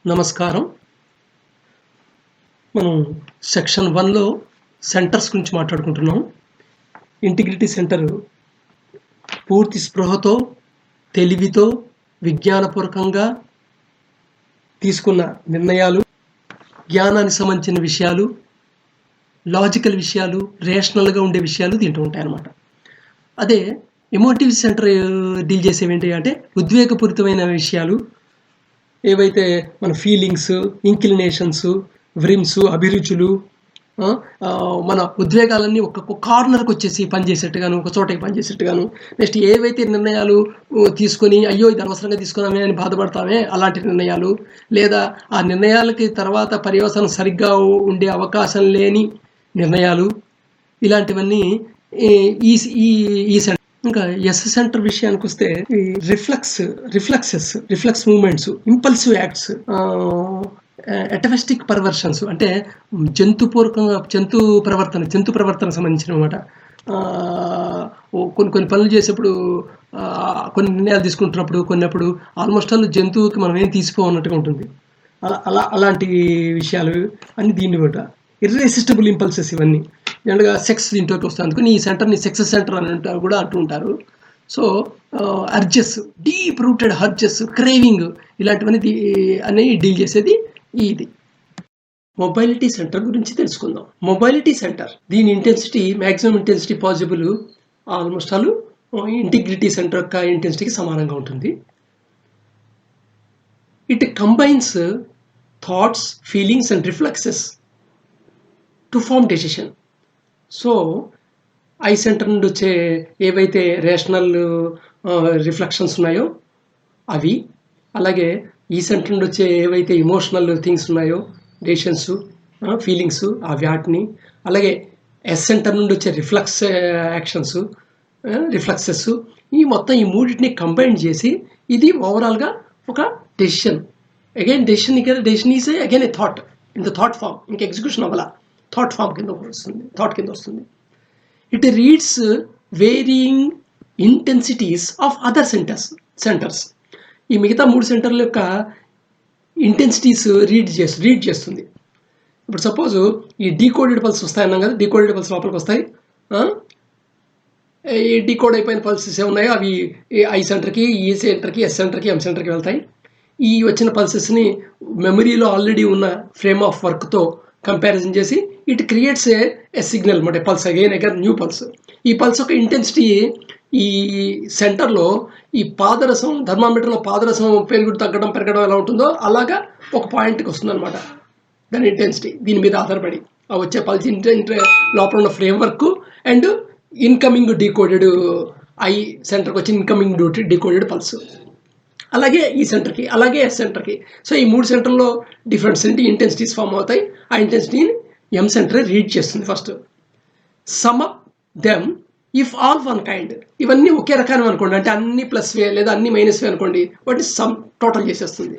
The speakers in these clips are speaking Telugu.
నమస్కారం. మనం సెక్షన్ 1లో సెంటర్స్ గురించి మాట్లాడుకుంటున్నాం. ఇంటిగ్రిటీ సెంటర్ పూర్తి స్పృహతో, తెలివితో, విజ్ఞానపూర్వకంగా తీసుకున్న నిర్ణయాలు, జ్ఞానానికి సంబంధించిన విషయాలు, లాజికల్ విషయాలు, రేషనల్‌గా ఉండే విషయాలు దీంట్లో ఉంటాయన్నమాట. అదే ఎమోటివ్ సెంటర్ డీల్ చేసేవి ఏంటి అంటే ఉద్వేగపూరితమైన విషయాలు, ఏవైతే మన ఫీలింగ్స్, ఇంక్లినేషన్స్, వ్రిమ్స్, అభిరుచులు, మన ఉద్వేగాలన్నీ ఒక కార్నర్కి వచ్చేసి పనిచేసేట్టుగాను, ఒక చోటకి పనిచేసేట్టుగాను, నెక్స్ట్ ఏవైతే నిర్ణయాలు తీసుకొని అయ్యో ఇది అనవసరంగా తీసుకున్నామే అని బాధపడతామే అలాంటి నిర్ణయాలు, లేదా ఆ నిర్ణయాలకి తర్వాత పర్యవసానం సరిగ్గా ఉండే అవకాశం లేని నిర్ణయాలు, ఇలాంటివన్నీ ఈ ఈ ఈ సెంటర్. ఇంకా ఎస్ సెంటర్ విషయానికి వస్తే reflex moments, impulsive acts, ఎటఫెస్టిక్ perversions అంటే జంతు ప్రవర్తన సంబంధించిన అనమాట. కొన్ని పనులు చేసేప్పుడు, కొన్ని నిర్ణయాలు తీసుకుంటున్నప్పుడు కొన్నప్పుడు ఆల్మోస్ట్ ఆల్ జంతువుకి మనం ఏం తీసిపోన్నట్టుగా ఉంటుంది. అలాంటి విషయాలు అన్ని దీన్ని బట్ట ఇర్రెసిస్టబుల్ ఇంపల్సెస్ ఇవన్నీ జనరల్గా సెక్స్ దీంట్లోకి వస్తుంది. అందుకని ఈ సెంటర్ని సెక్స్ సెంటర్ అని కూడా అంటూ ఉంటారు. So urges, deep rooted urges, craving, ఇలాంటివన్నీ అన్నీ డీల్ చేసేది ఇది. మొబైలిటీ సెంటర్ గురించి తెలుసుకుందాం. మొబైలిటీ సెంటర్ దీని intensity, maximum intensity possible almost all integrity centre యొక్క ఇంటెన్సిటీకి సమానంగా ఉంటుంది. It combines thoughts, feelings and reflexes to form decision. So I centre నుండి వచ్చే ఏవైతే రేషనల్ రిఫ్లెక్షన్స్ ఉన్నాయో అవి, అలాగే ఈ సెంటర్ నుండి వచ్చే ఏవైతే ఎమోషనల్ థింగ్స్ ఉన్నాయో, డెసిషన్స్, ఫీలింగ్స్, ఆ వాటిని, అలాగే ఎస్ సెంటర్ నుండి వచ్చే రిఫ్లెక్సెస్, ఈ మొత్తం ఈ మూడింటిని కంబైన్ చేసి ఇది ఓవరాల్గా ఒక decision. Again decision is again a thought in the thought form. ఇంకా ఎగ్జిక్యూషన్ అవ్వాల, థాట్ ఫామ్ కింద వస్తుంది. It reads varying intensities of other centres. ఈ మిగతా 3 సెంటర్ల యొక్క ఇంటెన్సిటీస్ రీడ్ చేస్తుంది. ఇప్పుడు సపోజ్ ఈ డీకోడెడ్ పల్స్ వస్తాయన్నాం కదా, డీకోడెడ్ పల్స్ లోపలికి వస్తాయి. ఈ డీకోడ్ అయిపోయిన పల్సెస్ ఏమున్నాయో అవి ఐ సెంటర్కి, ఈ సెంటర్కి, ఎస్ సెంటర్కి, ఎం సెంటర్కి వెళ్తాయి. ఈ వచ్చిన పల్సెస్ని మెమరీలో ఆల్రెడీ ఉన్న ఫ్రేమ్ ఆఫ్ వర్క్తో కంపారిజన్ చేసి ఇట్ క్రియేట్స్ ఏ సిగ్నల్ అనమాట. Pulse again new pulse. ఈ పల్స్ యొక్క ఇంటెన్సిటీ ఈ సెంటర్లో ఈ పాదరసం, థర్మామీటర్లో పాదరసం తగ్గడం పెరగడం ఎలా ఉంటుందో అలాగా ఒక పాయింట్కి వస్తుంది అనమాట దాని ఇంటెన్సిటీ. దీని మీద ఆధారపడి ఆ వచ్చే పల్స్ లోపల ఉన్న framework and incoming decoded, I సెంటర్కి వచ్చి ఇన్కమింగ్ డీకోడెడ్ పల్స్, అలాగే ఈ సెంటర్కి, అలాగే ఎస్ సెంటర్కి. సో ఈ 3 సెంటర్లో డిఫరెంట్ ఇంటెన్సిటీస్ ఫామ్ అవుతాయి. ఆ ఇంటెన్సిటీని ఎం సెంటర్ రీడ్ చేస్తుంది first. Sum up them if all one kind. ఇవన్నీ ఒకే రకాన్ని అనుకోండి, అంటే అన్ని +వే లేదా అన్ని -వే అనుకోండి, వాటిని సమ్ టోటల్ చేసేస్తుంది.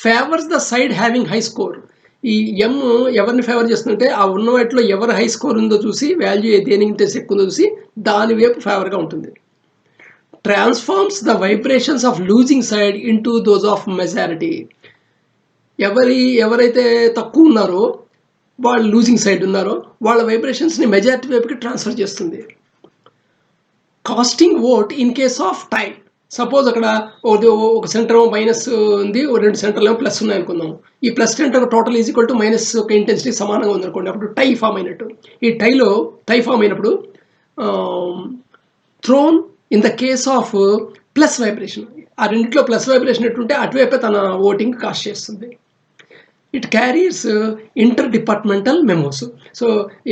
Favours the side having high score. ఈ ఎం ఎవరిని ఫేవర్ చేస్తుందంటే ఆ ఉన్న వాటిలో ఎవరు హై స్కోర్ ఉందో చూసి, వాల్యూ దేని ఇంటెన్సిటీ ఎక్కువ ఉందో చూసి దాని వైపు ఫేవర్గా ఉంటుంది. Transforms the vibrations of losing side into those of majority. ఎవరైతే తక్కువ ఉన్నారో, వాళ్ళు లూజింగ్ సైడ్ ఉన్నారో, వాళ్ళ వైబ్రేషన్స్ని మెజారిటీ వైపుకి ట్రాన్స్ఫర్ చేస్తుంది. Casting vote in case of time. Suppose అక్కడ ఒక సెంటర్ మైనస్ ఉంది, 2 సెంటర్లు ప్లస్ ఉన్నాయి అనుకుందాం. ఈ plus centre total is equal to minus ఒక ఇంటెన్సిటీ సమానంగా ఉంది అనుకోండి. అప్పుడు టై ఫామ్ అయినట్టు. ఈ టై ఫామ్ అయినప్పుడు throne in the case of plus vibration, ఆ రెండిట్లో ప్లస్ వైబ్రేషన్ ఎట్టుంటే అటువైపే తన ఓటింగ్ కాస్ట్ చేస్తుంది. It carries interdepartmental memos. So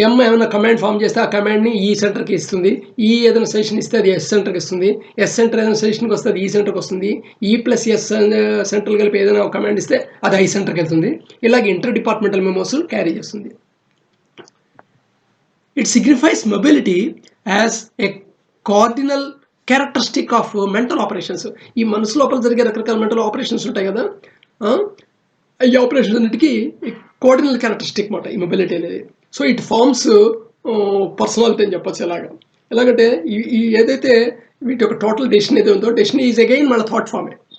ఎం ఏమైనా కమాండ్ ఫామ్ చేస్తే ఆ కమాండ్ని ఈ సెంటర్కి ఇస్తుంది, ఈ ఏదైనా సజెషన్ ఇస్తే అది ఎస్ సెంటర్కి ఇస్తుంది, ఎస్ సెంటర్ ఏదైనా సజెషన్కి వస్తే అది ఈ సెంటర్కి వస్తుంది, ఈ ప్లస్ ఎస్ సెంటర్లు కలిపి ఏదైనా ఒక కమాండ్ ఇస్తే అది ఐ సెంటర్కి వెళ్తుంది. ఇలాగే ఇంటర్ డిపార్ట్మెంటల్ మెమోస్ క్యారీ చేస్తుంది. It signifies mobility as a cardinal characteristic of mental operations. ఈ మనసు లోపల జరిగే రకరకాల మెంటల్ ఆపరేషన్స్ ఉంటాయి కదా, ఈ ఆపరేషన్స్ అన్నిటికీ కోఆర్డినల్ క్యారెక్టరిస్టిక్ మాట ఈ మొబిలిటీ అనేది. సో ఇట్ ఫార్మ్స్ పర్సనాలిటీ అని చెప్పచ్చు. ఎలాగంటే ఈ ఏదైతే వీటి యొక్క టోటల్ డెసిషన్ ఏదో ఉందో, డెసిషన్ ఈజ్ అగైన్ మన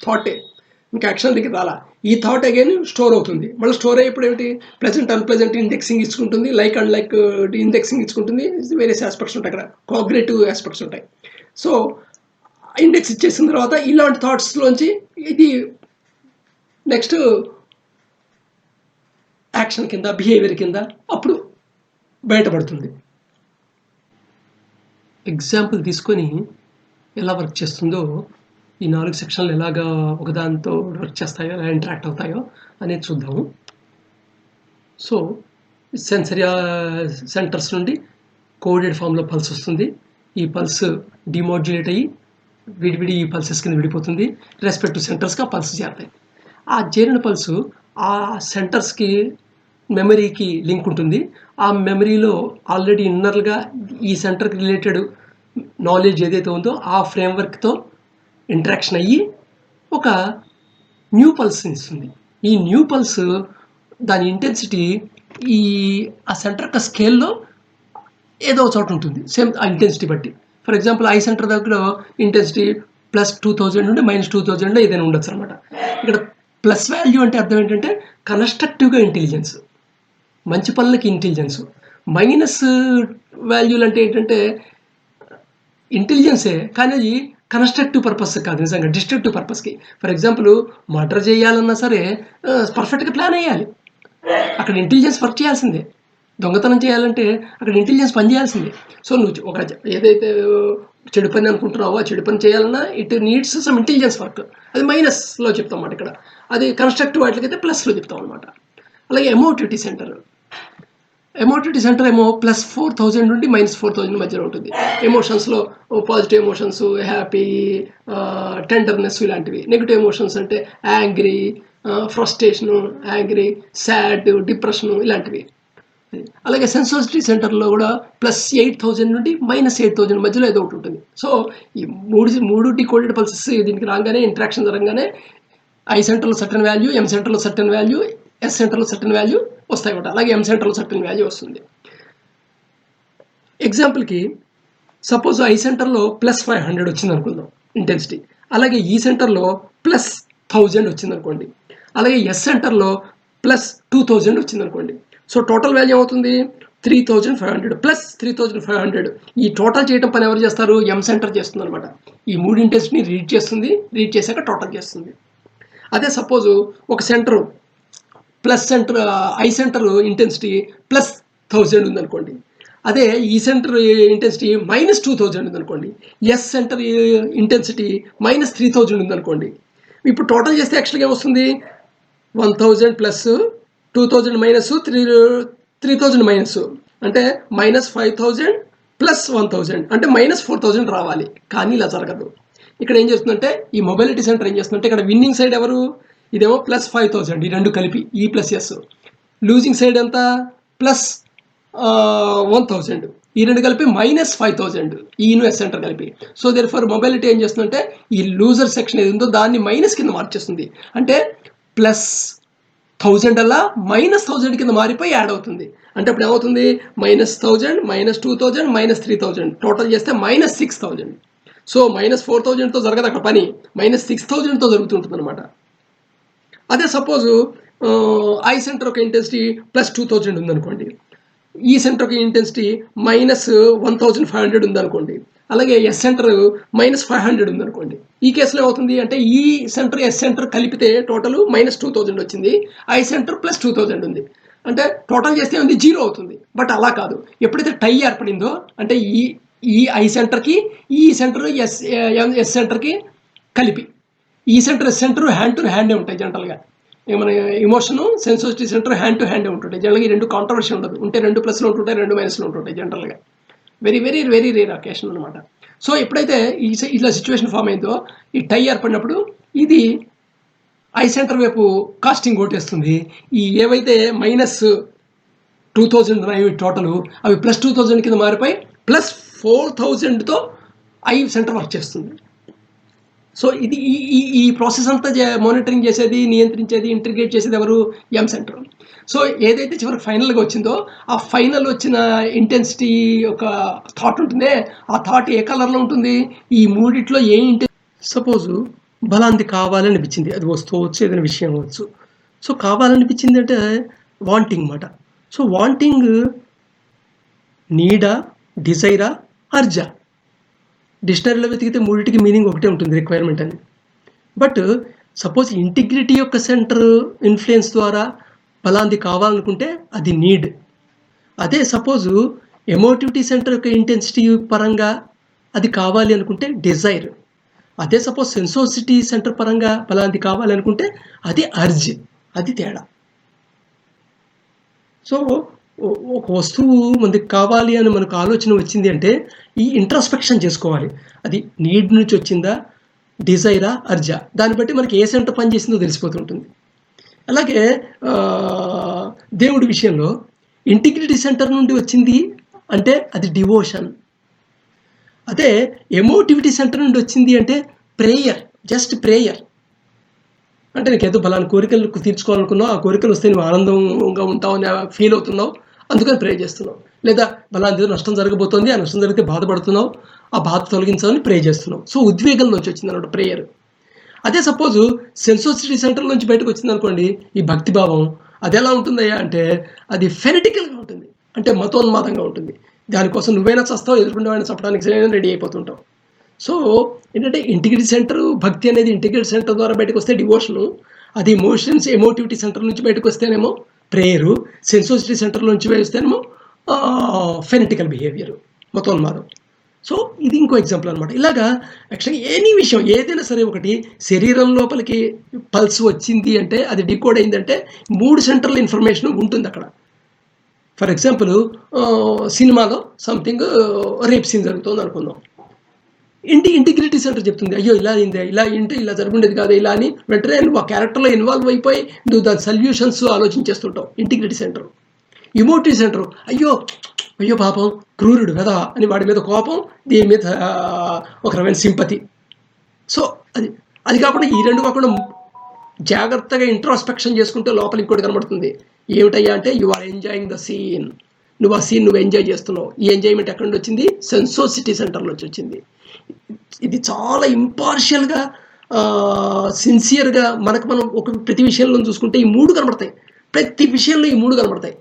థాటే. ఇంకా యాక్షన్ దగ్గర రాలా. ఈ థాట్ అగైన్ స్టోర్ అవుతుంది. మళ్ళీ స్టోర్ అయ్యేప్పుడు ఏమిటి, ప్లెజెంట్ అన్ప్లెజెంట్ ఇండెక్సింగ్ ఇచ్చుకుంటుంది, లైక్ అండ్ లైక్ ఇండెక్సింగ్ ఇచ్చుకుంటుంది, వేరియస్ ఆస్పెక్ట్స్ ఉంటాయి, అక్కడ కోఆపరేటివ్ ఆస్పెక్ట్స్ ఉంటాయి. సో ఇండెక్స్ ఇచ్చేసిన తర్వాత ఇలాంటి థాట్స్లోంచి ఇది నెక్స్ట్ యాక్షన్ కింద, బిహేవియర్ కింద అప్పుడు బయటపడుతుంది. ఎగ్జాంపుల్ తీసుకొని ఎలా వర్క్ చేస్తుందో, ఈ 4 సెక్షన్లు ఎలాగా ఒకదానితో వర్క్ చేస్తాయో, ఎలా ఇంటరాక్ట్ అవుతాయో అనేది చూద్దాము. సో సెన్సరీ సెంటర్స్ నుండి కోడెడ్ ఫామ్లో పల్స్ వస్తుంది. ఈ పల్స్ డిమోడ్యులేట్ అయ్యి విడివిడి ఈ పల్సెస్ కింద విడిపోతుంది. రెస్పెక్టివ్ సెంటర్స్గా పల్స్ చేరుతాయి. ఆ చేరిన పల్సు ఆ సెంటర్స్కి మెమరీకి లింక్ ఉంటుంది. ఆ మెమరీలో ఆల్రెడీ ఇన్నర్గా ఈ సెంటర్కి రిలేటెడ్ నాలెడ్జ్ ఏదైతే ఉందో ఆ ఫ్రేమ్వర్క్తో ఇంటరాక్షన్ అయ్యి ఒక న్యూ పల్స్ ఇస్తుంది. ఈ న్యూ పల్స్ దాని ఇంటెన్సిటీ ఈ ఆ సెంటర్ యొక్క స్కేల్లో ఏదో చోట ఉంటుంది, సేమ్ ఆ ఇంటెన్సిటీ బట్టి. ఫర్ ఎగ్జాంపుల్ ఐ సెంటర్ దగ్గర ఇంటెన్సిటీ +2000 నుండి -2000 ఏదైనా ఉండొచ్చు అనమాట. ఇక్కడ ప్లస్ వాల్యూ అంటే అర్థం ఏంటంటే కన్స్ట్రక్టివ్గా ఇంటెలిజెన్స్, మంచి పనులకి ఇంటెలిజెన్స్. మైనస్ వాల్యూలు అంటే ఏంటంటే ఇంటెలిజెన్సే, కానీ అది కన్స్ట్రక్టివ్ పర్పస్ కాదు, నిజంగా డిస్ట్రక్టివ్ పర్పస్కి. ఫర్ ఎగ్జాంపుల్ మర్డర్ చేయాలన్నా సరే పర్ఫెక్ట్గా ప్లాన్ వేయాలి, అక్కడ ఇంటెలిజెన్స్ వర్క్ చేయాల్సిందే. దొంగతనం చేయాలంటే అక్కడ ఇంటెలిజెన్స్ పని చేయాల్సిందే. సో నువ్వు ఒక ఏదైతే చెడు పని అనుకుంటున్నావో ఆ చెడు పని చేయాలన్నా it needs some intelligence work. అది మైనస్లో చెప్తాం అన్నమాట. ఇక్కడ అది కన్స్ట్రక్టివ్ వాటికైతే ప్లస్లో చెప్తాం అనమాట. అలాగే ఎమోటివిటీ సెంటర్ ఏమో +4000 నుండి -4000 మధ్యలో ఉంటుంది. ఎమోషన్స్లో పాజిటివ్ ఎమోషన్స్, హ్యాపీ, టెండర్నెస్ ఇలాంటివి. నెగిటివ్ ఎమోషన్స్ అంటే angry, frustration, angry, sad, depression ఇలాంటివి. అలాగే సెన్సిటివిటీ సెంటర్లో కూడా +8000 నుండి -8000 మధ్యలో ఏదో ఒకటి ఉంటుంది. సో ఈ మూడు డికోడెడ్ పల్సెస్ దీనికి రాగానే, ఇంటరాక్షన్ జరగగానే ఐ సెంటర్లో సర్టన్ వాల్యూ, ఎం సెంటర్లో సర్టన్ వాల్యూ, ఎస్ సెంటర్లో సర్టన్ వాల్యూ వస్తాయి కూడా. అలాగే ఎం సెంటర్లో సర్టన్ వాల్యూ వస్తుంది. ఎగ్జాంపుల్కి సపోజ్ ఐ సెంటర్లో +500 వచ్చింది అనుకుందాం ఇంటెన్సిటీ. అలాగే ఈ సెంటర్లో +1000 వచ్చింది అనుకోండి. అలాగే ఎస్ సెంటర్లో +2000 వచ్చింది అనుకోండి. సో టోటల్ వాల్యూ అవుతుంది 3500 +3500. ఈ టోటల్ చేయడం పని ఎవరు చేస్తారు? ఎం సెంటర్ చేస్తుంది అనమాట. ఈ మూడు ఇంటెన్సిటీని రీడ్ చేస్తుంది, రీడ్ చేశాక టోటల్ చేస్తుంది. అదే సపోజు ఒక సెంటర్ ఐ సెంటర్ ఇంటెన్సిటీ +1000 ఉందనుకోండి. అదే ఈ సెంటర్ ఇంటెన్సిటీ -2000 ఉందనుకోండి. ఎస్ సెంటర్ ఇంటెన్సిటీ -3000 ఉందనుకోండి. ఇప్పుడు టోటల్ చేస్తే యాక్చువల్గా ఏమొస్తుంది? 1000 + 2000 -3000 అంటే -5000 + 1000 అంటే -4000 రావాలి. కానీ ఇలా జరగదు. ఇక్కడ ఏం చేస్తుందంటే ఈ మొబిలిటీ సెంటర్ ఏం చేస్తుందంటే ఇక్కడ విన్నింగ్ సైడ్ ఎవరు? ఇదేమో +5000, ఈ రెండు కలిపి ఈ ప్లస్ ఎస్. లూజింగ్ సైడ్ ఎంత? +1000, ఈ రెండు కలిపి -5000, ఈ ఎస్ సెంటర్ కలిపి. సో దేర్ ఫర్ మొబిలిటీ ఏం చేస్తుందంటే ఈ లూజర్ సెక్షన్ ఏది ఉందో దాన్ని మైనస్ కింద మార్చేస్తుంది. అంటే +1000 అలా -1000 కింద మారిపోయి యాడ్ అవుతుంది. అంటే ఇప్పుడు ఏమవుతుంది? -1000 -2000 -3000 టోటల్ చేస్తే -6000. సో -4000తో జరగదు అక్కడ పని, -6000తో జరుగుతుంటుంది అనమాట. అదే సపోజు ఐ సెంటర్ ఒక ఇంటెన్సిటీ +2000 ఉందనుకోండి. ఈ సెంటర్ ఒక ఇంటెన్సిటీ -1500 ఉందనుకోండి. అలాగే ఎస్ సెంటర్ -500 ఉందనుకోండి. ఈ కేసులో ఏమవుతుంది అంటే ఈ సెంటర్ ఎస్ సెంటర్ కలిపితే టోటల్ -2000 వచ్చింది. ఐ సెంటర్ +2000 ఉంది. అంటే టోటల్ చేస్తే ఉంది 0 అవుతుంది. బట్ అలా కాదు. ఎప్పుడైతే టై ఏర్పడిందో అంటే ఈ ఐ సెంటర్కి ఈ సెంటర్ ఎస్ సెంటర్కి కలిపి, ఈ centre S centre hand to హ్యాండే ఉంటాయి జనరల్గా. మన emotion sensitivity centre hand to హ్యాండే ఉంటుంటాయి జనరల్గా. ఈ రెండు కాంట్రవర్సీ ఉండదు. ఉంటే 2 ప్లస్లు ఉంటుంటాయి, 2 మైనస్లు ఉంటుంటాయి జనరల్గా. Very very very rare occasion అనమాట. సో ఎప్పుడైతే ఇలా సిచ్యువేషన్ ఫామ్ అయిందో ఈ టై ఏర్పడినప్పుడు ఇది ఐ సెంటర్ వైపు కాస్టింగ్ కొట్టేస్తుంది. ఈ ఏవైతే -2000 ఉన్నాయి టోటల్, అవి +2000 కింద మారిపోయి +4000తో ఐ సెంటర్ వర్క్ చేస్తుంది. సో ఇది ఈ ప్రాసెస్ అంతా మానిటరింగ్ చేసేది, నియంత్రించేది, ఇంటిగ్రేట్ చేసేది ఎవరు? ఎం సెంటర్. సో ఏదైతే చివరికి ఫైనల్గా వచ్చిందో ఆ ఫైనల్ వచ్చిన ఇంటెన్సిటీ ఒక థాట్ ఉంటుందే, ఆ థాట్ ఏ కలర్లో ఉంటుంది? ఈ మూడిట్లో ఏ సపోజు బలాంది కావాలనిపించింది. అది వస్తువు అవ్వచ్చు, ఏదైనా విషయం అవ్వచ్చు. సో, కావాలనిపించిందంటే వాంటింగ్ మాట. సో, వాంటింగ్ నీడా, డిజైరా, అర్జా. డిక్షనరీలో వెతికితే మూడిటికి మీనింగ్ ఒకటే ఉంటుంది, రిక్వైర్మెంట్ అని. బట్ సపోజ్ ఇంటిగ్రిటీ యొక్క సెంటర్ ఇన్‌ఫ్లుయెన్స్ ద్వారా ఫలాంది కావాలనుకుంటే అది నీడ్. అదే సపోజు ఎమోటివిటీ సెంటర్ యొక్క ఇంటెన్సిటీ పరంగా అది కావాలి అనుకుంటే డిజైర్. అదే సపోజ్ సెన్సోసిటీ సెంటర్ పరంగా ఫలాంది కావాలి అనుకుంటే అది అర్జ్. అది తేడా. సో, ఒక వస్తువు మనకి కావాలి అని మనకు ఆలోచన వచ్చింది అంటే ఈ ఇంట్రాస్పెక్షన్ చేసుకోవాలి. అది నీడ్ నుంచి వచ్చిందా, డిజైరా, అర్జా. దాన్ని బట్టి మనకి ఏ సెంటర్ పనిచేసిందో తెలిసిపోతుంటుంది. అలాగే దేవుడి విషయంలో ఇంటిగ్రిటీ సెంటర్ నుండి వచ్చింది అంటే అది డివోషన్. అదే ఎమోటివిటీ సెంటర్ నుండి వచ్చింది అంటే ప్రేయర్, జస్ట్ ప్రేయర్. అంటే నీకేదో బలాని కోరికలు తీర్చుకోవాలనుకున్నావు, ఆ కోరికలు వస్తే నువ్వు ఆనందంగా ఉంటావు అని ఫీల్ అవుతున్నావు, అందుకని ప్రే చేస్తున్నావు. లేదా బలాంటి నష్టం జరగబోతోంది, ఆ నష్టం జరిగితే బాధపడుతున్నావు, ఆ బాధ తొలగించాలని ప్రే చేస్తున్నావు. సో, ఉద్వేగం నుంచి వచ్చింది అన్నమాట ప్రేయర్. అదే సపోజు సెన్సోసిటీ సెంటర్ నుంచి బయటకు వచ్చింది అనుకోండి ఈ భక్తిభావం, అది ఎలా ఉంటుందయ్యా అంటే అది ఫెనటికల్గా ఉంటుంది, అంటే మతోన్మాదంగా ఉంటుంది. దానికోసం నువ్వైనా చస్తావు, ఎదుర్కొండవైనా చప్పడానికి రెడీ అయిపోతుంటావు. సో, ఏంటంటే ఇంటిగ్రిటీ సెంటర్ భక్తి అనేది ఇంటిగ్రిటీ సెంటర్ ద్వారా బయటకు వస్తే డివోషను, అది ఎమోషన్స్ ఎమోటివిటీ సెంటర్ నుంచి బయటకు వస్తేనేమో ప్రేయరు, సెన్సోసిటీ సెంటర్ నుంచి వేస్తేనేమో ఫెనటికల్ బిహేవియర్, మతోన్మాదం. సో, ఇది ఇంకో ఎగ్జాంపుల్ అనమాట. ఇలాగా యాక్చువల్గా ఎనీ విషయం ఏదైనా సరే, ఒకటి శరీరం లోపలికి పల్స్ వచ్చింది అంటే అది డికోడ్ అయిందంటే 3 సెంటర్ల ఇన్ఫర్మేషన్ ఉంటుంది అక్కడ. ఫర్ ఎగ్జాంపుల్ సినిమాలో సంథింగ్ రేప్ సీన్ జరుగుతుంది అనుకుందాం. ఇంటిగ్రిటీ సెంటర్ చెప్తుంది, అయ్యో ఇలా అయింది, ఇలా ఇంటే ఇలా జరుగుండేది కాదు, ఇలా అని వెంటనే నువ్వు ఆ క్యారెక్టర్లో ఇన్వాల్వ్ అయిపోయి నువ్వు దాని సొల్యూషన్స్ ఆలోచించేస్తుంటావు, ఇంటిగ్రిటీ సెంటర్. ఎమోటివ్ సెంటర్, అయ్యో అయ్యో పాపం క్రూరుడు కదా అని వాడి మీద కోపం, దీని మీద ఒక రకమైన సింపతి. సో, అది అది కాకుండా ఈ రెండు కాకుండా జాగ్రత్తగా ఇంట్రాస్పెక్షన్ చేసుకుంటే లోపల ఇంకోటి కనబడుతుంది. ఏమిటయ్యా అంటే you are enjoying the scene. నువ్వు ఆ సీన్ నువ్వు ఎంజాయ్ చేస్తున్నావు. ఈ ఎంజాయ్మెంట్ ఎక్కడి నుంచి వచ్చింది? సెన్సోసిటీ సెంటర్ నుంచి వచ్చింది. ఇది చాలా ఇంపార్షియల్గా సిన్సియర్గా మనం ప్రతి విషయంలో చూసుకుంటే ఈ 3 కనబడతాయి. ప్రతి విషయంలో ఈ 3 కనబడతాయి.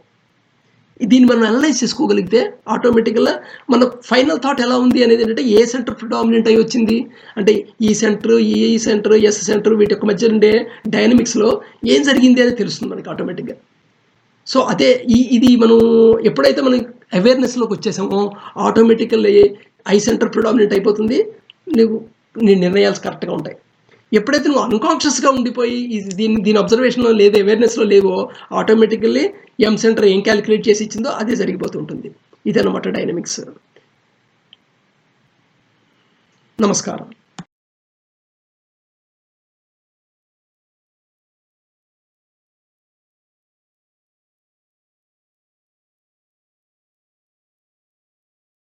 దీన్ని మనం అనలైజ్ చేసుకోగలిగితే ఆటోమేటిక్గా మన ఫైనల్ థాట్ ఎలా ఉంది అనేది ఏంటంటే ఏ సెంటర్ ప్రిడామినెంట్ అయి వచ్చింది అంటే ఈ సెంటర్, ఈ సెంటర్, ఎస్ సెంటర్, వీటి యొక్క మధ్య ఉండే డైనమిక్స్లో ఏం జరిగింది అనేది తెలుస్తుంది మనకి ఆటోమేటిక్గా. సో, అదే ఇది మనం ఎప్పుడైతే మనం అవేర్నెస్లోకి వచ్చేసామో ఆటోమేటికల్లీ ఐ సెంటర్ ప్రిడామినెంట్ అయిపోతుంది, నీ నిర్ణయాలు కరెక్ట్గా ఉంటాయి. ఎప్పుడైతే నువ్వు అన్కాన్షియస్గా ఉండిపోయి దీని అబ్జర్వేషన్లో లేదు, అవేర్నెస్లో లేవో ఆటోమేటికల్లీ ఎం సెంటర్ ఏం క్యాలిక్యులేట్ చేసి ఇచ్చిందో అదే జరిగిపోతుంటుంది. ఇదన్నమాట డైనమిక్స్. నమస్కారం.